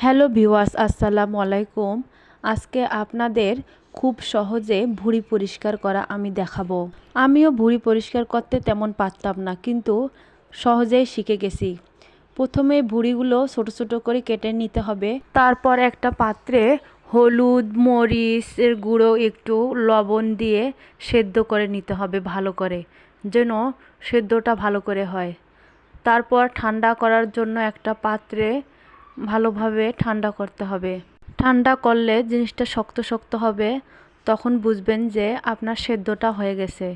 Hello viewers, আসসালামু আলাইকুম। আজকে আপনাদের খুব সহজে ভুঁড়ি পরিষ্কার করা আমি দেখাবো। আমিও ভুঁড়ি পরিষ্কার করতে তেমন পারতাম না, কিন্তু সহজেই শিখে গেছি। প্রথমে ভুঁড়িগুলো ছোট ছোট করে কেটে নিতে হবে। তারপর একটা পাত্রে হলুদ, মরিচের গুঁড়ো, একটু লবণ দিয়ে সেদ্ধ করে নিতে হবে ভালো করে, যেন সেদ্ধটা ভালো করে হয়। তারপর ঠান্ডা করার জন্য একটা পাত্রে ভালোভাবে ঠান্ডা করতে হবে। ঠান্ডা করলে জিনিসটা শক্ত শক্ত হবে, তখন বুঝবেন যে আপনার সেদ্ধটা হয়ে গেছে।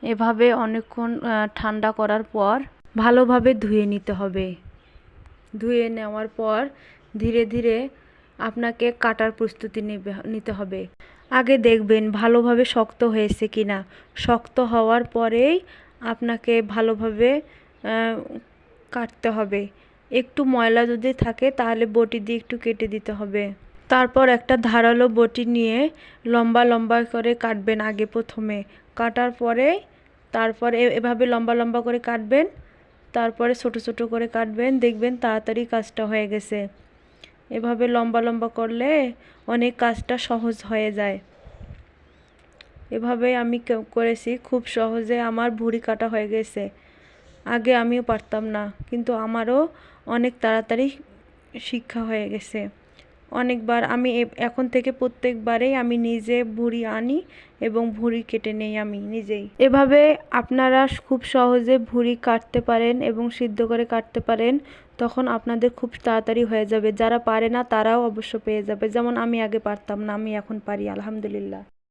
এভাবে অনেকক্ষণ ঠান্ডা করার পর ভালোভাবে ধুয়ে নিতে হবে। ধুয়ে নেওয়ার পর ধীরে ধীরে আপনাকে কাটার প্রস্তুতি নিতে হবে। আগে দেখবেন ভালোভাবে শক্ত হয়েছে কিনা। শক্ত হওয়ার পরেই আপনাকে ভালোভাবে কাটতে হবে। একটু ময়লা যদি থাকে তাহলে বটি দিয়ে একটু কেটে দিতে হবে। তারপর একটা ধারালো বটি নিয়ে লম্বা লম্বা করে কাটবেন আগে প্রথমে। কাটার পরে তারপরে এভাবে লম্বা লম্বা করে কাটবেন, তারপরে ছোট ছোট করে কাটবেন, দেখবেন তাড়াতাড়ি কাজটা হয়ে গেছে। এভাবে লম্বা লম্বা করলে অনেক কাজটা সহজ হয়ে যায়। এভাবে আমি করেছি, খুব সহজে আমার ভুঁড়ি কাটা হয়ে গেছে। আগে আমিও পারতাম না, কিন্তু আমারও অনেক তাড়াতাড়ি শিক্ষা হয়ে গেছে। অনেকবার আমি এখন থেকে প্রত্যেকবারেই আমি নিজে ভুঁড়ি আনি এবং ভুঁড়ি কেটে নেই আমি নিজেই। এভাবে আপনারা খুব সহজে ভুঁড়ি কাটতে পারেন এবং সিদ্ধ করে কাটতে পারেন, তখন আপনাদের খুব তাড়াতাড়ি হয়ে যাবে। যারা পারে না তারাও অবশ্য পেয়ে যাবে। যেমন আমি আগে পারতাম না, আমি এখন পারি, আলহামদুলিল্লাহ।